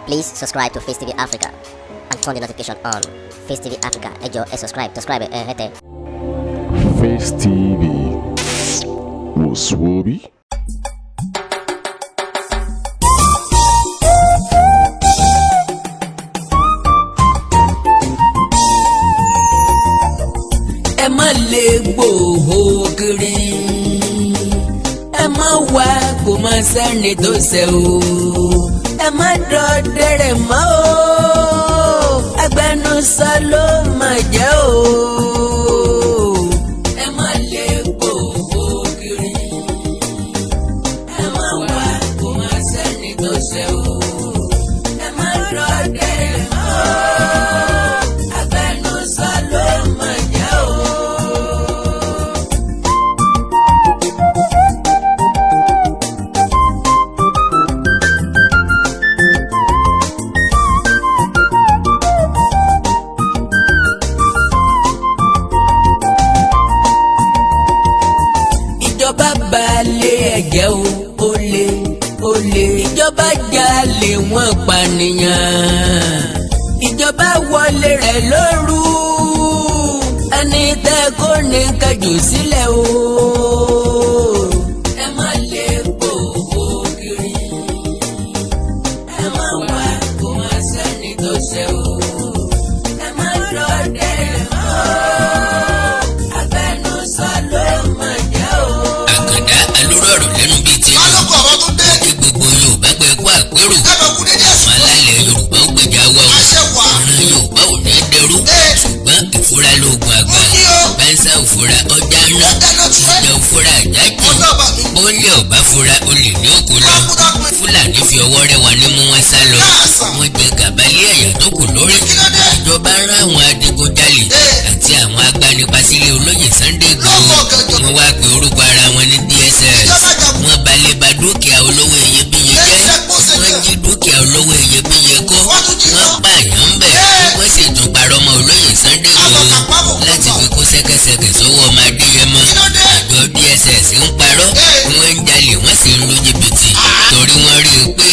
Please subscribe to Face TV Africa and turn the notification on. Face TV Africa, ẹ jọ̀ọ́, subscribe, hete. Face TV was Swoby. Ẹ má lè gbòòhò kiri, ẹ má wá kó má sẹ́ni tó ṣe o, ẹ má dọ̀dẹ̀rẹ̀ mọ́ o, agbẹnusọ ló má jẹ́ o. Ẹ má lè gbòòhò kiri, ẹ má wá kó má sẹ́ni tó ṣe o, ẹ má dọ̀dẹ̀rẹ̀ mọ́ o, agbẹnusọ ló má jẹ́ o. Ìjọba balẹ̀ ẹ̀jẹ̀ o, olè ìjọba jalè wọ́n pànìyàn, ìjọba wọlé rẹ̀ lóru, ẹni tẹ́ kó ní kájù sílẹ̀ o. Ẹ má lè gbòòhò kiri, ẹ má wá kó má sẹ́ni tó ṣe o, ẹ má dọ̀dẹ̀rẹ̀ mọ́ o, agbẹnusọ ló má jẹ́ o. Àkàndá alóró ọ̀rọ̀ lẹ́nu bíi ti alọ́kọ̀ ọ̀rọ̀ tó dé. kí gbogbo Yorùbá pẹ́ kó àpérò. Kábọ̀ kú dédé Àwọn alálẹ̀ Yorùbá ó gbèjà wa o. àṣẹ wà. Ọ̀ràn Yorùbá ò ní dẹrú. Ṣùgbọ́n ìfura lóògùn àgbà. Ó ní o. Bẹ́ńsà òfura ọjà ńlá. dáná tu ẹ́. Ìjà òfura àjájì. Ọ̀dọ́ bá mi. Bólé ọ̀bá fura olè ní òkú lọ. Dákúdákú. Fúlàní fi ọwọ́ rẹ̀ wá ní mú wọn sá lọ. Káàsà. Wọ́n jẹ gàbálé ẹ̀yà tó kù lórí. Kí ló dé? Ìjọba rán àwọn adigunjalè àti àwọn agbanipa sílé olóyè Sunday Igboho. Lọ́kọ̀ kẹjọ. Wọ́n wá pe orúkọ ara wọn ní DSS. Ìjọba jagun. Wọ́n balẹ̀ ba dúkìá olówó iyebíye jẹ́. Ẹsẹ̀ kó ṣe Wọ́n jẹ́. jí dúkìá olówó iyebíye kó. Wọ́n tún jí lọ. Wọ́n pààyàn ń bẹ̀. Wọ́n sì tún parọ́ mọ́ olóyè Sunday Igboho Àtàkàpábò. láti fi kó ṣẹ́kẹ́ṣẹkẹ̀ sọ́wọ́ ọmọ Adéyẹmọ. Kí ló dé? Àjọ DSS ń parọ́. Wọ́n ń jalè wọ́n sì ń lu jìbìtì. Torí wọ́n rí i pé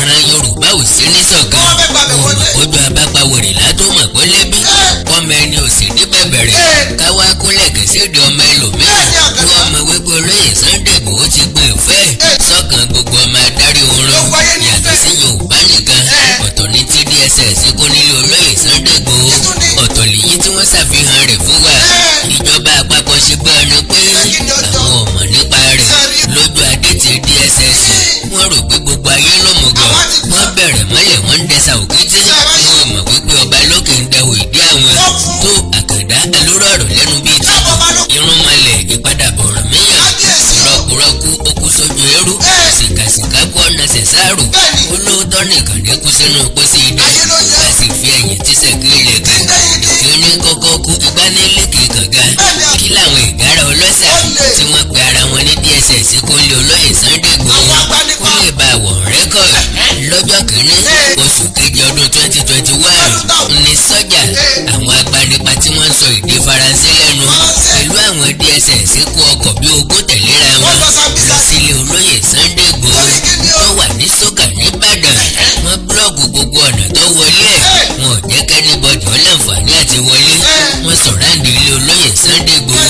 ìran Yorùbá ò sí ní ṣọ̀kan. Wọ́n fẹ́ gbàgbé wọlé. Ojú abápawòrì látó mọ̀ pé lẹ́bí. Ọmọ ẹni ò sì ní bẹ̀bẹ̀rẹ̀. Káwá kúnlẹ̀ kẹsídìí ọmọ ẹlòmíràn. Wọ́n mọ̀ wípé olóyè Sunday Igboho ti gbé ìfẹ́ sọ́kàn gbogbo ọmọ adarí oorun. Yàtọ̀ sí Yorùbá nìkan. Ọ̀tọ̀ ní tí DSS kó nílé olóyè Sunday Igboho. Ọ̀tọ̀ lèyí tí wọ́n ṣàfihàn rẹ̀ fún wa. Ìjọba àpapọ̀ ṣe bá ẹni pé àwọn ọmọ nípa rẹ̀ lójú adé ti DSS. Wọ́n rò pé gbogbo ayé ló mọ̀ gan. Wọ́n bẹ̀rẹ̀ mọ́lẹ̀ wọ́n ń dẹ́sà òkété. Wọ́n mọ̀ wípé ọba lókè ń dẹwò ìdí àwọn. Tó Àkàndá alóró ọ̀rọ̀ lẹ́nu bíi ti irun mọ́lẹ̀ ìpadàbọ̀ rẹ̀ míyàn. Rọ́kùrọ́kù okú sójú eérú. Sìkàsìkà kú ọ̀nà ṣẹ̀ṣàrò. Olóòótọ́ nìkan ní kú sínú pósí idẹ. A sì fi ẹ̀yìn tíṣẹ̀ kí ilẹ̀ kan. Ìkíní kọ́kọ́ kú ìgbanilékè kànga. Kí làwọn ìgárá ọlọ́ṣà tí wọ́n pe ara wọn ní DSS kó lé olóyè Sunday Igboho kó lè bá wọ̀ rẹ́kọ̀d lọ́jọ́ kìíní oṣù kejì ọdún 2021 ní sọ́jà àwọn agbanipa tí wọ́n ń sọ èdè Faransé lẹ́nu pẹ̀lú àwọn DSS kó ọkọ̀ bí ogún tẹ̀léra wọn lọ sílé olóyè Sunday Igboho tó wà ní Sókà nìbàdàn. Wọ́n búlọ́ọ̀gù gbogbo ọ̀nà tó wọlé ẹ̀ wọn ò jẹ́ kẹ́nìbọ̀dì ó láǹfààní àti wọlé. Wọ́n sọ̀ráǹdì ilé olóyè Sunday Igboho.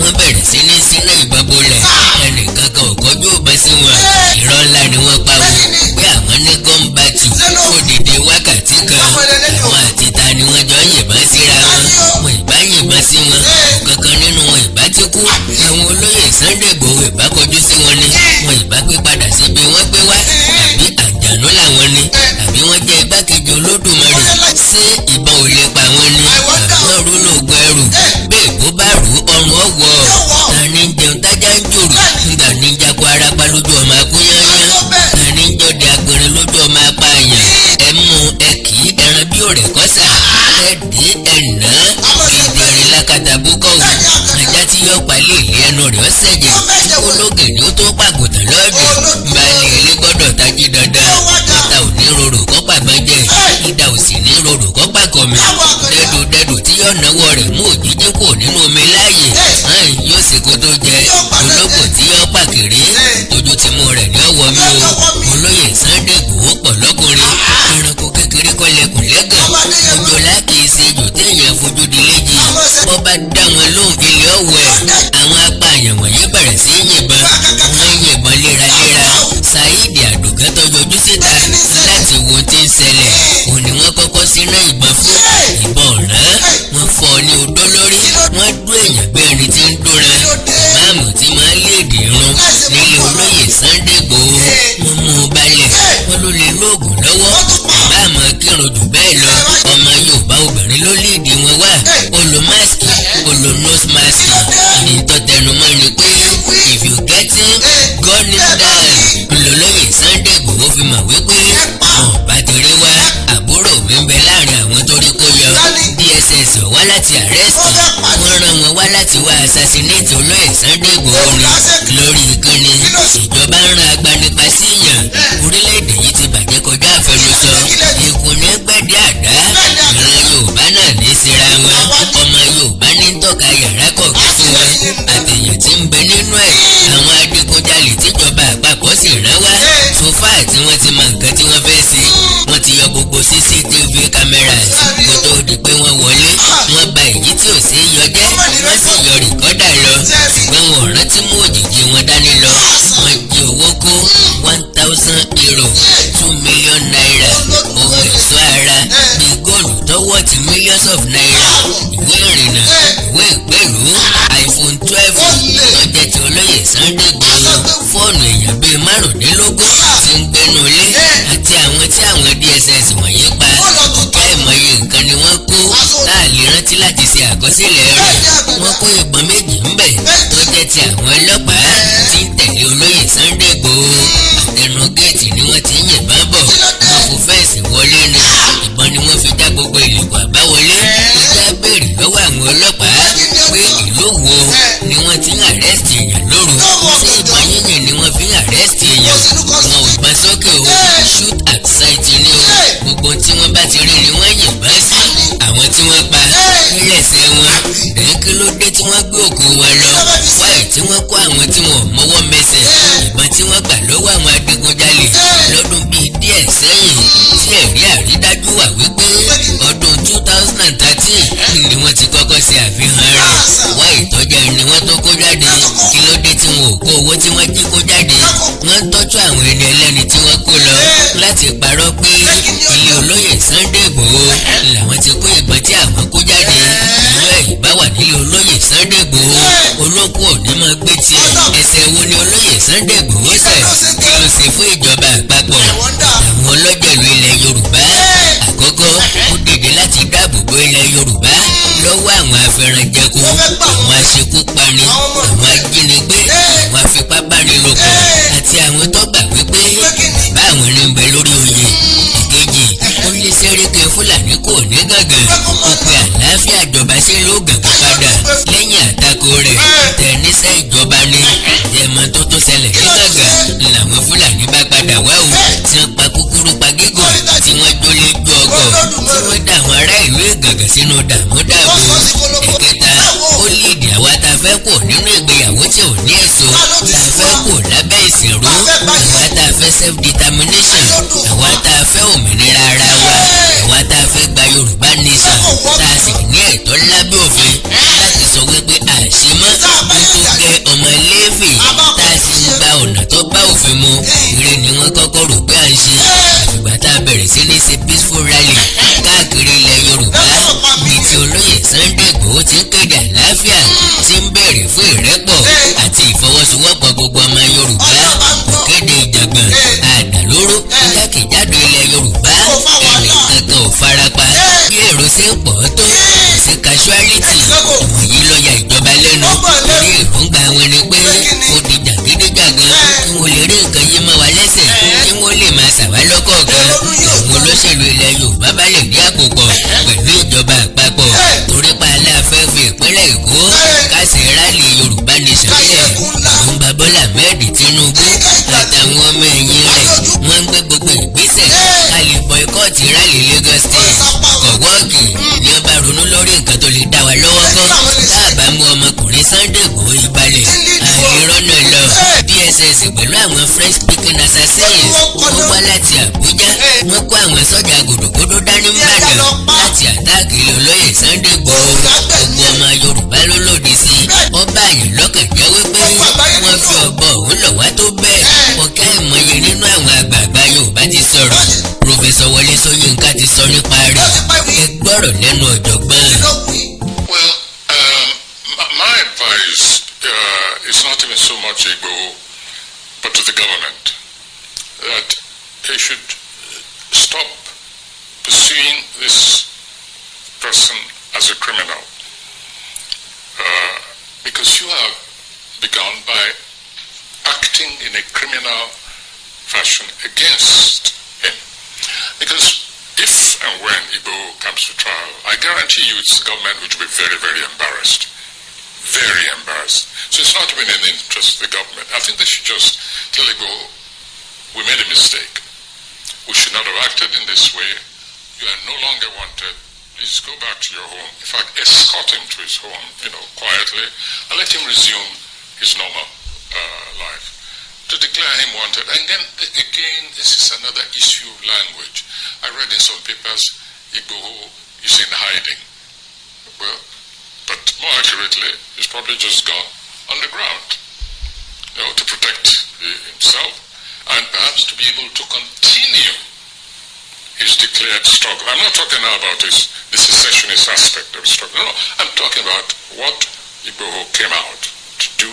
Wọ́n bẹ̀rẹ̀ sí ní sínú ìbọn bolẹ̀ ẹnìkan kan ò kọjú òbá sí wọn. Irọ́ ńlá ni wọ́n pa wọn pé àwọn ní gọ́ńbàtù fòdìdí wákàtí kan. Àwọn àti ta ni wọ́n jọ ń yìnbọn síra wọn. Wọn ìbá yìnbọn sí wọn. Kankan nínú wọn ìbá ti kú. Àwọn olóyè Sunday Igboho ìbá kọjú sí wọn ni. Wọn ìbá pé padà síbi wọ́n gbé wá. Àbí àjànú làwọn ni. Àbí wọ́n jẹ́ igbákejì Olódùmarè. Ṣé ìbọn ò lè pa wọn ni? Àwọn rú lóògùn ẹrù. Bẹ́ẹ̀ bó bá rú ọrùn ọ̀wọ́. Ta ni ń jẹun tájá ń jòrò? Nígbà ní ń jakọ arapa lójú ọmọ akúnyányán. Ta ni ń jọdẹ agbẹ̀rin lójú ọmọ apáàyàn? Ẹ mú ẹ kì í ẹran bí òrè kọ́sà. Ẹ dé ẹ̀nà ìdẹ̀rìn lákàtàbúkọ̀ wò. Ajá tí yọ palẹ̀ ilé ẹnu rẹ̀ ọ̀sẹ̀jẹ̀. Ológè ni ó tó pàgùtàn lọ́ọ̀dẹ̀. Balẹ̀ ilé gbọ́dọ̀ tají dandan. Ìta ò ní rorò kọ́ pàgbọ́njẹ. Ìdá ò sì ní rorò kọ́ pàkọ́mi. Dẹ́dùdẹ́dù tí yọ náwó rẹ̀ mú òjijì kò nínú omi láàyè. Yóò sì kó tó jẹ. Ológbò tí yọ pàkèrè. Ojú ti mú rẹ̀ ní ọwọ́ mi o. Olóyè Sunday Igboho pọ̀ lọ́kùnrin. kírun jù bẹ́ẹ̀ lọ ọmọ Yorùbá obìnrin ló léèdì wọn wá olo máàsì olo nose mask ní tọ́tẹnumọ́ ni pé if you get him gun him down ńlọlọ́yè Sunday Igboho fi mọ̀ wípé ọ̀bá ti rí wá àbúrò mi ń bẹ láàrin àwọn tó rí kó yọ DSS wá láti arrest wọ́n rán wọn wá láti wá assassinate olóyè Sunday Igboho ni lórí ìkànnì ìjọba ń ran agbanipa sí yàn orílẹ̀-èdè yìí ti bàjẹ́ kọjá àfẹnusọ ikú ní gbẹ̀dẹ̀ àdá ìran Yorùbá náà ní síra wọn ọmọ Yorùbá ní tọ́ka yàrá kọ̀ọ̀kan fún wọn àtẹ̀yàn tí ń bẹ nínú ẹ̀ àwọn adigunjalè tíjọba àpapọ̀ sì rán wá sófà tí wọ́n ti mọ nǹkan tí wọ́n fẹ́ ṣe wọ́n ti yọ gbogbo CCTV cameras kó tó di pé wọ́n wọlé wọ́n bà èyí tí ò sí yọ jẹ́ wọ́n sì yọ rìkọ́dà lọ ṣùgbọ́n wọn ò rántí mú òjìji wọn dání lọ wọ́n jí owó kó 1,000 euro 2 million naira ohun ẹ̀ṣọ́ ara bíi góòlù tọ́wọ́ ti millions of naira ìwé ìrìnnà ìwé ìgbélú iPhone 12 lọ́jẹ́ ti olóyè Sunday Igboho fóònù èèyàn bíi márùndínlógún tí ń gbénu ilé àti àwọn tí àwọn DSS wọ̀nyí pa láìmọye nǹkan ni wọ́n kó láàlè rántí láti ṣe àkọsílẹ̀ rẹ̀ wọ́n kó ìbọn méjì ńbẹ̀ tó jẹ́ ti àwọn ọlọ́pàá tí ń tẹ̀lé olóyè Sunday Igboho àtẹnu géètì ni wọ́n ti ń yìnbọn bọ̀ wọ́n kò fẹ́ẹ̀sì wọlé ni ìbọn ni wọ́n fi dá gbogbo ilẹ̀kùn àbáwọlé ìjà béèrè lọ́wọ́ àwọn ọlọ́pàá pé ìlú wo ni wọ́n ti ń àrẹ́sì èèyàn lóru ṣé ìbọn yíyìn ni wọ́n fi ń àrẹ́sì èèyàn wọn ò gbọ́n sókè o shoot at sight ni o gbogbo tí wọ́n bá ti rí ni wọ́n yìnbọn sí àwọn tí wọ́n pa nílẹ̀sẹ̀ wọn kí ló dé tí wọ́n gbé òkú wọn lọ wáyé tí wọ́n kó àwọn tí wọ́n mọ́wọ́ mẹsẹ̀ ìbọn tí wọ́n gbà lọ́wọ́ àwọn adigunjalè lọ́dún bíi díẹ̀ sẹ́yìn tí ẹ̀rí àrídájú wà wípé ọdún 2013 ni wọ́n ti kọ́kọ́ ṣe àfihàn rẹ̀ wáyé ìtọ́jà ni wọ́n tó kó jáde kí ló dé tí wọn ò kó owó tí wọ́n jí kó jáde wọ́n ń tọ́jú àwọn ẹni ẹlẹ́ni tí wọ́n kó lọ láti parọ́ pé ilé olóyè Sunday Igboho làwọn ti kó ìbọn tí àwọn kó jáde ìlú ẹ̀yìn bá wà nílé olóyè Sunday Igboho olókùn òní máa gbé tí ẹsẹ̀ wo ni olóyè Sunday Igboho ṣẹ̀ kí ló ṣe fún ìjọba àpapọ̀ àwọn ọlọ́jẹ̀lú ilẹ̀ Yorùbá àkọ́kọ́ ó dìde láti dáàbò bo ilẹ̀ Yorùbá lọ́wọ́ àwọn afẹ́ranjẹko àwọn aṣekúpani àwọn ajínigbé àwọn afipábánilòpọ̀ àti àwọn tó gbà wípé báwọn ní ń bẹ lórí oyè ìkejì ó lé sẹ́ríkẹ́ Fúlàní kò ní gàngàn ó pe àlàáfíà ìjọba sí ló gàngàn padà lẹ́yìn àtakò rẹ̀ tẹ̀ níṣẹ́ ìjọba ni ẹ̀mọ́ tó tó ṣẹlẹ̀ ní gàngàn làwọn Fúlàní bá padà wá o tí wọ́n pa kúkúrú pa gígùn tí wọ́n jólé ju ọgọ̀ tí wọ́n dá àwọn ará ìlú Ìgàngàn sínú dàmúdàbò ẹ̀kẹta ó léèdì àwa tá a fẹ́ kó nínú ìgbéyàwó tí ò ní èso tá a fẹ́ kó lábẹ́ ìsìnrú àwa tá a fẹ́ self determination àwa tá a fẹ́ òmìnira ara wa àwa tá a fẹ́ gba Yorùbá nation tá a sì ní ẹ̀tọ́ lábẹ́ òfin láti sọ wípé àṣemọ́ nítorí ọmọ Léfì tá a sì ń gba ọ̀nà tó bá òfin mu ire ni wọ́n kọ́kọ́ rò pé à ń ṣe àfìgbà tá a bẹ̀rẹ̀ sí ní ṣe peaceful rally káàkiri ilẹ̀ Yorùbá bíi ti olóyè Sunday Igboho ti ń kéde àlàáfíà tí ń béèrè fún ìrẹ́pọ̀ àti ìfọwọ́sowọ́pọ̀ gbogbo ọmọ Yorùbá kò kéde ìjàngbọ̀n àdàlóró jákèjádò ilẹ̀ Yorùbá ẹnìkankan ò farapa bí èrò ṣe ń pọ̀ tó sí casualty ìwòyí ló ya ìjọba lẹ́nu lórí èròǹgbà wọn ni pé ó di jàgídíjàgan kí wọ́n lè rí nǹkan yí mọ́ wa lẹ́sẹ̀ kí wọ́n lè máa ṣàwá lọ́kọ̀ọ̀kan àwọn olóṣèlú ilẹ̀ Yorùbá bá lè dí àpò pọ̀ pẹ̀lú ìjọba àpapọ̀ torí pa aláfẹ́ fi ìpínlẹ̀ Èkó kásẹ̀ rálì Yorùbá nation lẹ̀ àwọn Bọ́lá Ahmed Tinubu àtàwọn ọmọ ẹ̀yìn rẹ̀ wọ́n ń gbé gbogbo ìgbésẹ̀ ká lè boycott rálì Lagos State kọ̀wọ́ọ̀kì ni wọ́n bá ronú lórí nǹkan tó lè dá wa lọ́wọ́ kọ́ táàbà mú ọmọkùnrin Sunday Igboho ìbalẹ̀ àìrọ́nà lọ DSS pẹ̀lú àwọn French speaking assassins wọ́n wá láti Àbújá wọ́n kó àwọn sọ́jà gòdògòdò dání Ìbàdàn láti àtáàkì olóyè Sunday Igboho gbogbo ọmọ Yorùbá ló lòdì sí ọba àyàn lọ́kàn jẹ́ wípé wọ́n fi ọ̀bọ òun lọ̀ wá tó bẹ́ẹ̀ ọ̀kẹ́ ìmọ̀ye nínú àwọn àgbààgbà Yorùbá ti sọ̀rọ̀ Professor Wọlé Ṣóyínká ti sọ nípa rẹ̀ ẹ gbọ́rọ̀ lẹ́nu ọ̀jọ̀gbọ́n. Well, my advice is not even so much Igboho, but to the government, that they should stop pursuing this person as a criminal, because you have begun by acting in a criminal fashion against him. Because if and when Igbo comes to trial, I guarantee you it's the government which will be very, very embarrassed. Very embarrassed. So it's not even in the interest of the government. I think they should just tell Igbo, we made a mistake. We should not have acted in this way. You are no longer wanted. Please go back to your home. In fact, escort him to his home, quietly, and let him resume his normal life. To declare him wanted. And then, again, this is another issue of language. I read in some papers, Igbo is in hiding. Well, but more accurately, he's probably just gone underground, to protect himself and perhaps to be able to continue his declared struggle. I'm not talking now about the secessionist aspect of the struggle. No, I'm talking about what Igbo came out to do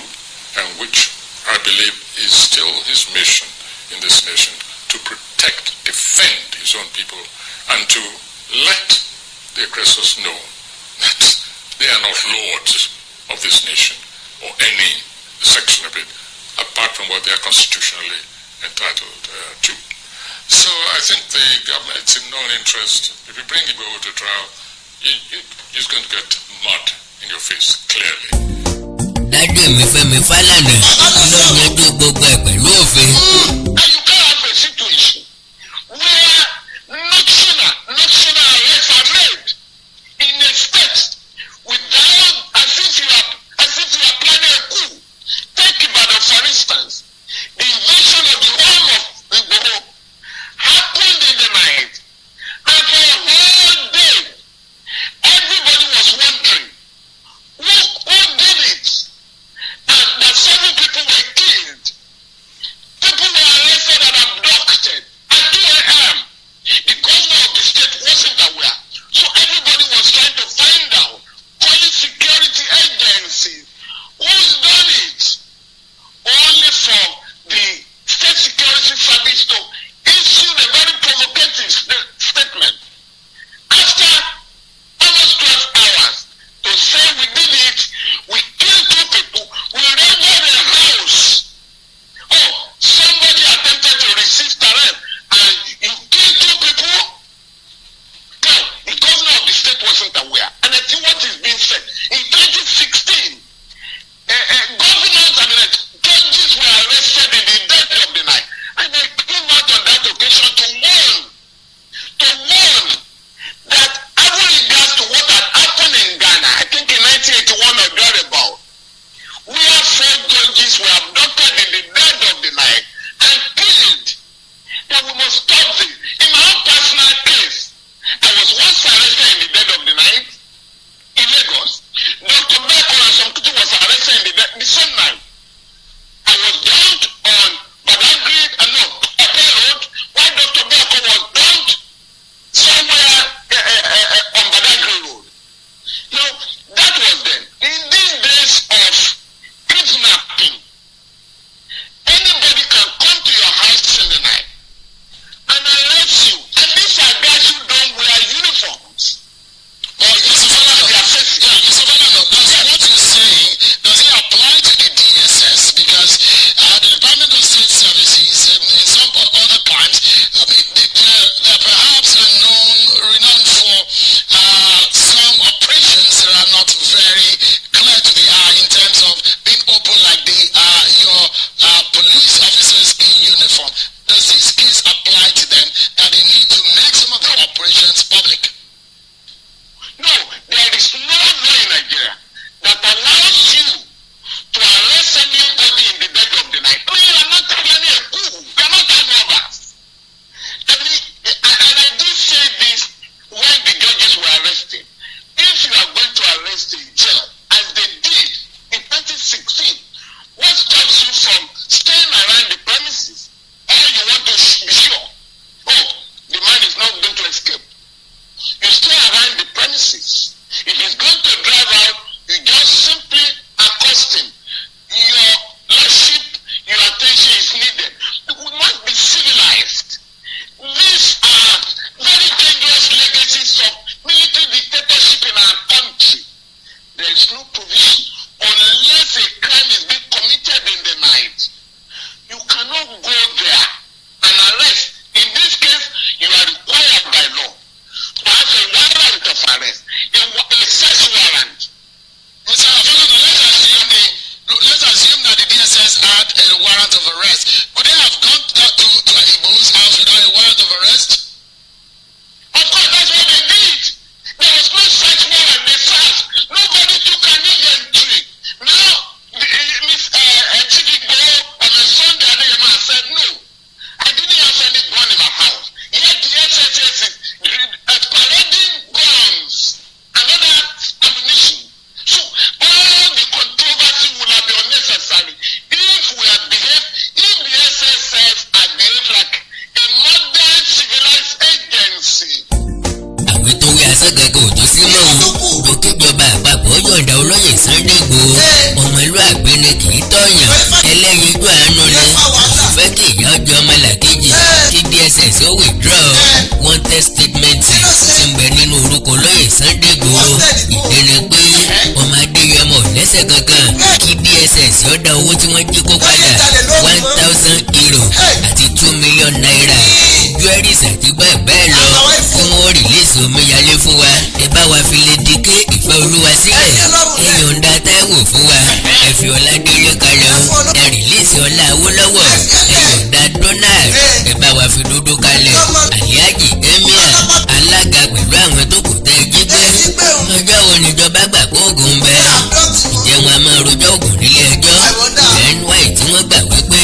and which I believe is still his mission in this nation, to protect, defend his own people, and to let the aggressors know that they are not lords of this nation or any section of it, apart from what they are constitutionally entitled to. So I think the government, it's in no interest. If you bring Igbo to trial, you're going to get mud in your face, clearly. Dádì mi Fẹ́mi Fálànà ló yanjú gbogbo ẹ̀ pẹ̀lú òfin. And you can't have a situation where national arrests are made in a state without, as if you are planning a coup. Take Ibadan, for instance. The invasion of the home of Igbo happened in the night, and for a whole day, everybody was wondering who did it, and that 7 people were killed. People were arrested and abducted at 2 a.m. The governor of the state wasn't aware, so everybody was trying to find out, calling security agencies, who's done it, only for the state security service to issue a very provocative statement after almost 12 hours to say we did it, we killed 2 people, we raided a house. Oh, somebody attempted to resist arrest and you killed 2 people? No, the governor of the state wasn't aware. And I think what is being said, in 2016, governors and judges were arrested in the dead of the night. And they came out on that occasion to warn that having regards to what had happened in Ghana, I think in 1981 or thereabout, where 4 judges were abducted in the dead of the night and killed, that we must stop this. In my own personal case, I was once arrested in the dead of the night in Lagos. Dr. Beko and some people was arrested in the same night. I was dumped on Badagry, Ope Road, while Dr. Beko was dumped somewhere on Badagry Road. That was then. In these days of kidnapping, anybody can come to your house in the night and arrest you. And these are guys who don't wear uniforms. Or does what you're saying, does it apply to the DSS? Because the Department of State Services, in some other times, they're perhaps renowned for some operations that are not very clear to the eye in terms of being open like your police officers in uniform. Does this case apply to them that they need to make some of the operations public? No, there is no law in Nigeria that allows you to arrest anybody in the dead of the night. No, you are not planning a coup. You are not an robbers. And I did say this when the judges were arrested. If you are going to arrest in jail, as they did in 2016, what stops you from staying around the premises? Or you want to be sure, the man is not going to escape. You stay around the premises. If he's going to drive out, you just simply accost him. Your lordship, your attention is needed. We must be civilized. These are very dangerous lásán kankan ò tó sí mọ́ o dókíjọba àpapọ̀ yọ̀ǹda olóyè Sunday Igboho ọmọlúàgbé ni kì í tọ̀yàn ẹlẹ́yinjú àánú ni kò fẹ́ kí ìyá ọjọ́ ọmọlàkejì kí DSS ó withdraw wanted statement tí ń bẹ nínú orúkọ olóyè Sunday Igboho ìdí ni pé ọmọ Adéyẹmọ ò lẹ́sẹ̀ kankan kí DSS ó dá owó tí wọ́n jí kó padà 1,000 euro àti 2 million naira jewelries àti bẹ́ẹ̀ bẹ́ẹ̀ lọ kí wọ́n rìlíìsì omíyalé fún wa ẹ bá wa fi lè dike ìfẹ́ olúwa sílẹ̀ ẹ yọ̀ǹda Táíwò fún wa ẹ fi Ọládélé kalẹ̀ o ẹ rìlíìsì Ọlá Awólọ́wọ̀ ẹ yọ̀ǹda Donald ẹ bá wa fi Dúdú kalẹ̀ Alhaji Emir alága pẹ̀lú àwọn tó kù tẹ́ jí gbé ọjọ́ wo níjọba gbà kó oògùn bẹ́ẹ̀ ǹjẹ́ wọn a máa rojọ́ oògùn nílé ẹjọ́ NY tí wọ́n gbà wípé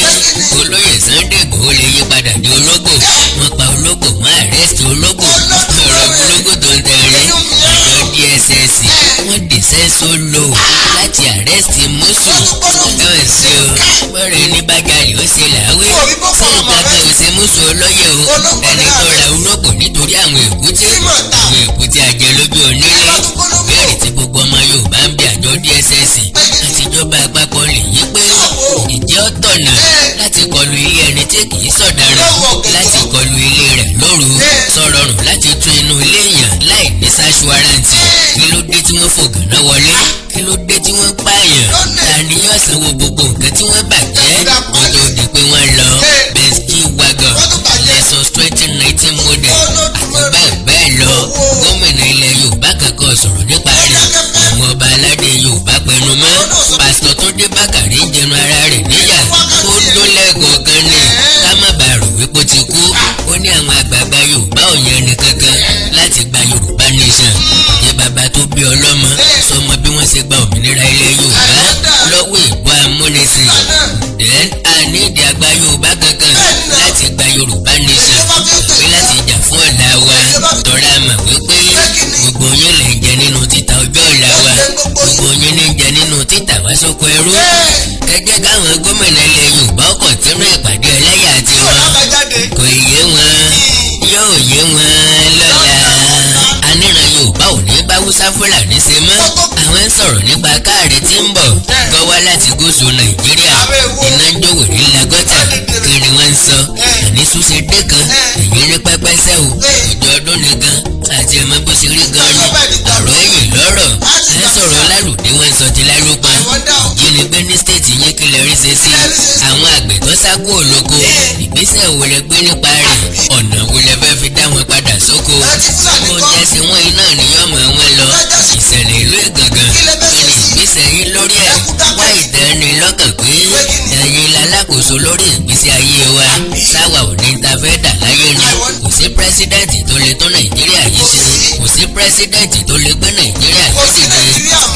olóyè Sunday Igboho lè yí padà di ológbò wọ́n pa ológbò wọ́n àrẹ́sì ológbò ọ̀rọ̀ ológbò tó ń tẹ̀rín àjọ DSS wọ́n dìṣẹ́ sólò láti àrẹ́sì mọ́sù náà sí o bọ́ọ̀rẹ́ ní bájàlì ó ṣe làwé sí ìtàkùn òṣè mọ́sù olóyè o ẹni tó ra ológbò nítorí àwọn èkúté àjẹ lójú onílé bẹ́ẹ̀rì tí gbogbo ọmọ Yorùbá ń bí àjọ DSS àtijọba àpapọ̀ lè yí pé ìjẹ́ ọ̀tọ̀nà láti kọlu ilé ẹni tí kì í sọ̀daràn láti kọlu ilé rẹ̀ lóru sọ̀rọ̀rùn láti tún inú ilé èèyàn láì ní sáṣúárántì kí ló dé tí wọ́n fògànà wọlé kí ló dé tí wọ́n pààyàn ta ni yóò sanwó gbogbo nǹkan tí wọ́n bàjẹ́ wọ́n tó di pé wọ́n lọ Benz G-Wagon Lexus 2019 model àti bẹ́ẹ̀ bẹ́ẹ̀ lọ gómìnà ilẹ̀ Yorùbá kankan sọ̀rọ̀ nípa rẹ̀ àwọn ọba aládé Yorùbá pẹnu mọ́ pásítọ̀ Túndé Bákàrè ń jẹnu ara rẹ̀ níyà ó dólẹ̀ kọ̀ọ̀kan ní ká má bàa rò wípé ó ti kú ó ní àwọn àgbààgbà Yorùbá ò yẹn ní kankan láti gba Yorùbá nation jẹ́ bàbá tó bí ọlọ́mọ sọmọ bí wọ́n ṣe gba òmìnira ilẹ̀ Yorùbá lọ́wọ́ ìbò amúnisìn then a ní ìdí àgbà Yorùbá kankan láti gba Yorùbá nation àbí láti jà fún ọ̀la wa tọ́ra mọ̀ wípé gbogbo yín lè ń jẹ nínú títa ọjọ́ ọ̀la wa gbogbo yín ní ń jẹ nínú títa wá sóko ẹrú ẹ jẹ́ káwọn gómìnà ilẹ̀ Yorùbá ọkọ̀ tínú ìpàdé ẹlẹ́yà tiwọn kò yé wọn yóò yé wọn lọ́la aníran Yorùbá ò ní bá Hausa Fúlàní ṣe mọ́ àwọn ń sọ̀rọ̀ nípa káàrí tí ń bọ̀ gbọ́wá láti gúúsù Nàìjíríà iná ń jó wèrè ńlá gọ́tà kí ni wọ́n ń sọ àní súnṣe dé kan èyí ní pẹ́pẹ́sẹ́ o òjò ọdún nìkan àti ẹ̀mọ́ bó ṣe rí gan ni àrò ẹ̀yìn lọ́rọ̀ ẹ̀ sọ̀rọ̀ lálùdé wọ́n sọ ti lálùpá ìjínigbé ní stéètì yín kí lè rí ṣe sí àwọn àgbẹ̀ tó sá kúrò lóko ìgbésẹ̀ wo lẹ gbé nípa rẹ̀ ọ̀nà wo lẹ fẹ́ fi dá wọn padà sóko oúnjẹ sí wọn iná níyọ̀mọ̀ wọn lọ ìṣẹ̀lẹ̀ ìlú Ìgàngán kí ni ìgbésẹ̀ yín lórí ẹ̀ wá ìtẹ́ni lọ́kàn pé ẹ̀yin lalákòóso lórí ìgbésí ayé wa sáwà ò ní ta fẹ́ dà láyé ni kò sí pírẹ́sídẹ̀ǹtì tó lè tó Nàìjíríà yìí ṣe kò sí pírẹ́sídẹ̀ǹtì tó lè gbé Nàìjíríà yìí dìde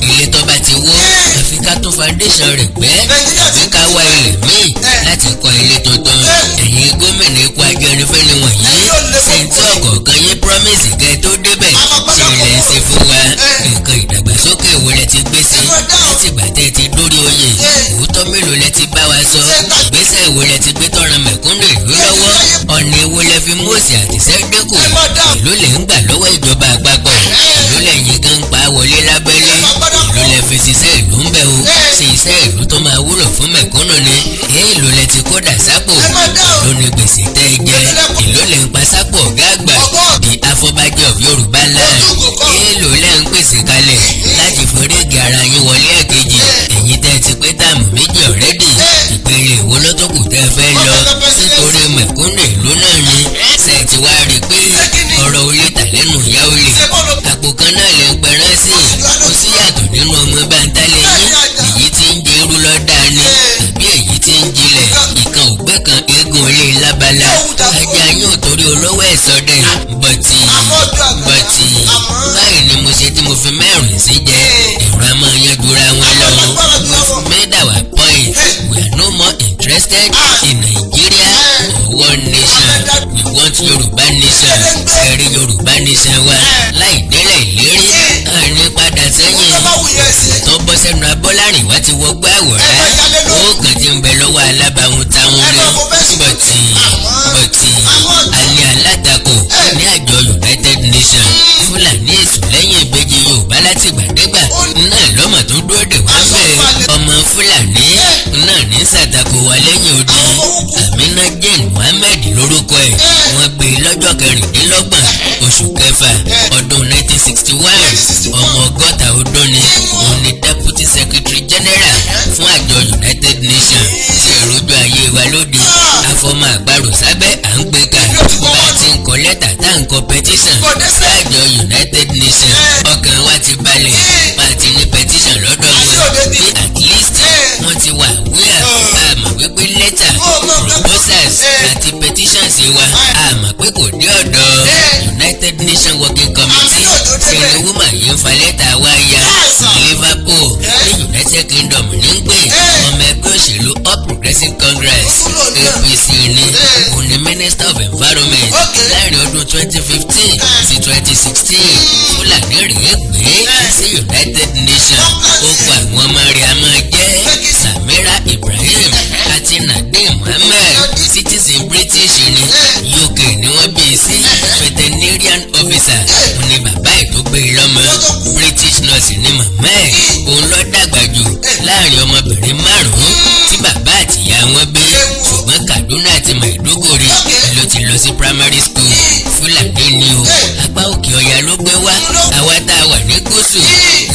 ilé tó bá ti wó àfi ká tún foundation rẹ̀ gbẹ́ àfi ká wá ilẹ̀ míì láti kọ́ ilé tuntun ẹ̀yin gómìnà ikú ajẹnifẹ́ni wọ̀nyí sẹ́ńtì ọ̀kọ̀ọ̀kan yín promise kẹ́ tó débẹ̀ ṣe ilẹ̀ ń ṣe fún wa nǹkan ìdàgbàsókè wo lẹ ti gbé sí láti ìgbà tẹ́ ti dórí oyè òótọ́ mélòó lẹ ti bá wa sọ ìgbésẹ̀ wo lẹ ti gbé tọ́ran mẹ̀kúnnù ìlú lọ́wọ́ ọ̀nà èwo lẹ fi Mósè àtìsẹ́ dínkù ìlú lẹ ń gbà lọ́wọ́ ìjọba àpapọ̀ ìlú lẹ́yìn kan ń pa wọlé lábẹ́lé ìlú lẹ fi ṣiṣẹ́ ìlú ń bẹ̀ o ṣe iṣẹ́ ìlú tó máa wúlò fún mẹ̀kúnnù ni ìlú lẹ ti kó dà sápò ìlú ni gbèsè tẹ́ jẹ ìlú lẹ ń pa sápò ọ̀gá àgbà the afọbajẹ of Yorùbá land ìlú lẹ ń pèsè kalẹ̀ láti forígi ara yín wọlé ẹ̀kejì ẹ̀yin tẹ́ ti pé táàmù méjì ọ̀rẹ́dì ìpele ìwo ló tó kù tẹ́ fẹ́ lọ nítorí mẹ̀kúnnù ìlú náà ni ṣe ti wá rí i pé ọ̀rọ̀ olè tà lẹ́nu ìyá olè àpò kan náà lè ń pẹran sí kò sí yàtọ̀ nínú ọmọ báńtálẹ̀ yín èyí tí ń jẹ irú lọ́dà ni àbí èyí tí ń jilẹ̀ ìkan ògbẹ́ kan eégún olè lábala ajá yín ò torí olówó ẹ̀sọ́ dẹ̀ bọ̀tì báyìí ni mo ṣe tí mo fi mẹ́rin sí jẹ ẹ̀rọ a máa yanjura wọn lọ we've made our point we are no more interested in Nigeria or one nation we want Yorùbá nation ẹ̀rí Yorùbá nation wa láì délẹ̀ ìlérí àní padà sẹ́yìn tó bọ́ sẹ́nu Abọ́lárìn wá ti wọgbọ́ àwòrán ó kàn ti ń bẹ lọ́wọ́ alábàáhùn táwọn rẹ̀ bọ̀tì a ní alátakò ní àjọ United Nations Fúlàní èṣù látìgbàdégbà náà lọ́mọ tó dúró dè wá bẹ́ẹ̀ ọmọ Fúlàní náà ní ṣàtakò wa lẹ́yìn odi. Amina Jane Mohammed lórúkọ ẹ̀ wọ́n gbé lọ́jọ́ kẹrìndínlọ́gbọ̀n oṣù kẹfà ọdún 1961 ọmọ ọgọ́ta ọdún ni òun ni Deputy Secretary General fún àjọ United Nations tí ìrójú ayé wa lóde afọmọ àgbàrò sábẹ́ à ń gbé ká bá a ti ń kọ lẹ́tà tá à ń kọ petition láàjọ United Nations ọkàn wa ti balẹ̀ bá a ti ní petition lọ́dọ̀ wọn bí at least wọ́n ti wà wíyà àmọ́ wípé lẹ́tà proposals àti petitions wa àmọ́ pé kò dé ọ̀dọ̀ United Nations Working Committee ṣe ni woman yìí ń fa lẹ́tà wa ya Liverpool ní United Kingdom ní ń gbé ọmọ ẹgbẹ́ òṣèlú All Progressive Congress APC ní òun ni Minister of Environment láàrin ọdún 2015 sí 2016 Fúlàní rèé gbé sí United Nations ó gba àwọn ọmọ rẹ̀ a máa jẹ́ Samira Ibrahim àti Nadeem Mohammed citizen British ní UK ni wọ́n bí sí veterinarian officer òun ni bàbá ẹ̀ tó gbé lọ́mọ British nurse ni màmá ẹ̀ òun ló dàgbà jù láàrin ọmọbìnrin márùn-ún tí bàbá àtìyá wọn bí ṣùgbọ́n Kaduna àti Maiduguri ló ti lọ sí primary school. Fúlàní ni o apá òkè ọya ló gbé wá àwa tá a wà ní gúúsù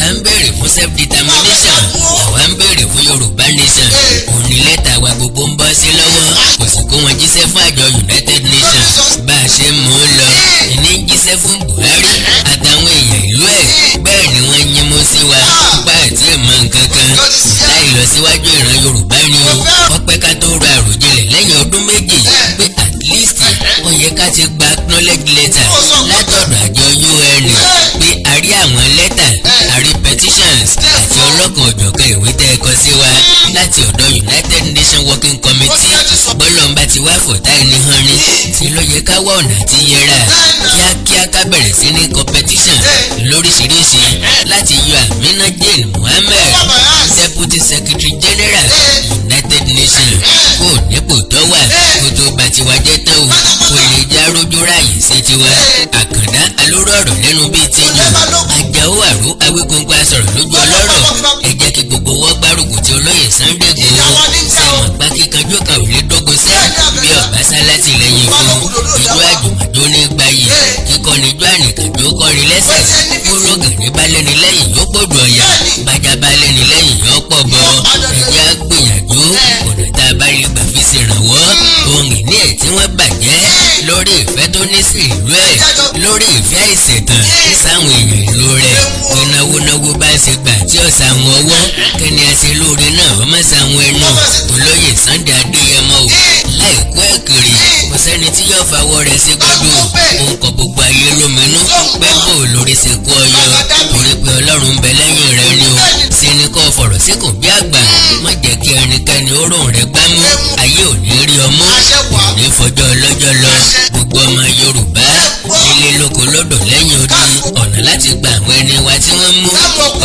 à ń béèrè fún self determination àwa ń béèrè fún Yorùbá nation òun ni lẹ́tà wa gbogbo ń bọ́ sí lọ́wọ́ kò sì kó wọn jíṣẹ́ fún àjọ United Nations bá a ṣe ń mú un lọ ìní jíṣẹ́ fún Buhari àtàwọn èèyàn ìlú ẹ̀ bẹ́ẹ̀ ni wọ́n yín mú sí wa bá àti ìmọ̀ nǹkan kan láì lọ síwájú ìran Yorùbá ni o ọpẹ́ ká tó ro àròjinlẹ̀ lẹ́yìn ọdún méjì pé at least ó yẹ ká ti gba acknowledge letter látọ̀dọ̀ àjọ UN pé a rí àwọn lẹ́tà a rí petitions àti ọlọ́kan òjọ̀kan ìwé tẹ́ ẹ kọ sí wa láti ọ̀dọ̀ United Nations Working Committee bọ́lọ́mbà ti wá fọ̀tá ẹni hàn ní tí ló yẹ ká wá ọ̀nà àti yẹra kíákíá ká bẹ̀rẹ̀ sí ní competition lóríṣiríṣi láti yọ Amina Jane Mohammed Deputy Secretary General United Nations kò nípò tó wà kó tó bá tiwa jẹ́ tán o kò lè já rójú ráàyè sí tiwa àkàndá alóró ọ̀rọ̀ lẹ́nu bíi tìjọ Àjàó Àró Awíkóńkó asọ̀rọ̀ lójú ọlọ́rọ̀ ẹ jẹ́ kí gbogbo wọ́n gbárùkù tí olóyè Sunday Igboho sẹ́wọ̀n gbá kíkanjú kan ò lè dógó sí bí ọ̀básá látìlẹ́yìn fún ìjọ àjùmọ̀jó ní gbayì kíkọ́ni ijó ànìkànjó kọrin lẹ́sẹ̀ kúrógàn ní balẹ̀ni lẹ́yìn yóò gbọ́dọ̀ ọ̀yà bájá balẹ̀ni lẹ́yìn yóò pọ̀ bọ́ ẹ̀jẹ̀ á gbìyànjú ọ̀nà tá a bá rí gbà fi ṣèrànwọ́ ohun ìní ẹ̀ tí wọ́n bàjẹ́ lórí ìfẹ́ tó ní sí ìlú ẹ̀ lórí ìfẹ́ ìṣẹ̀tàn sáwọn èèyàn ìlú rẹ̀ náwó bá ṣe gbà tí ó sàwọn ọwọ́ kẹ́ni ẹsẹ̀ lóore náà wọ́n má sàwọn ẹnu olóyè Sunday Adéyẹmọ o láìkú ẹ̀kìrì kò sẹ́ni tí yóò fawọ́ rẹ̀ sí gbọ́dọ̀ òun kọ gbogbo ayé lóminú pé bò lórí ṣe kú ọyọ torí pé Ọlọ́run ń bẹ lẹ́yìn rẹ̀ ni o ṣe ni kò fọ̀rọ̀ sí kò bí àgbà má jẹ́ kí ẹnikẹ́ni ó rò rẹ̀ gbámú ayé ò ní rí ọmú ò ní fọjọ́ ọlọ́jọ́ lọ gbogbo ọmọ Yorùbá ilé lóko lódò lẹ́yìn odi ọ̀nà láti gba àwọn ẹni wa tí wọ́n mú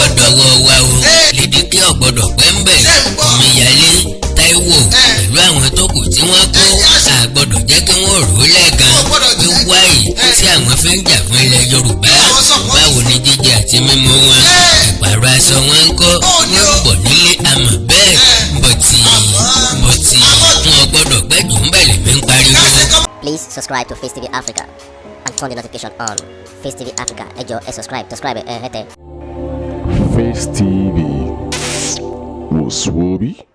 ọ̀dọ̀wọ́ wa o lédìkí ọ̀gbọ́dọ̀ pẹ́ ń bẹ̀ Omíyalé Táíwò pẹ̀lú àwọn tó kù tí wọ́n kó àgbọ́dọ̀ jẹ́ kí wọ́n rò ó lẹ́ẹ̀kan pé wáyé tí àwọn fi ń jà fún ilẹ̀ Yorùbá báwo ni jíjẹ àti mímu wọn ìpààrọ̀ aṣọ wọn ń kọ́ wọ́n pọ̀ nílé àmọ́ bẹ́ẹ̀ bọ̀tì wọn gbọ́dọ̀ gbẹ́jù ń bẹ̀lẹ̀ mi ń pariwo. Please subscribe to Face TV Africa and turn the notification on. Face TV Africa ẹ jọ̀ọ́ ẹ subscribe hẹ́tẹ̀. Face TV was Swoby.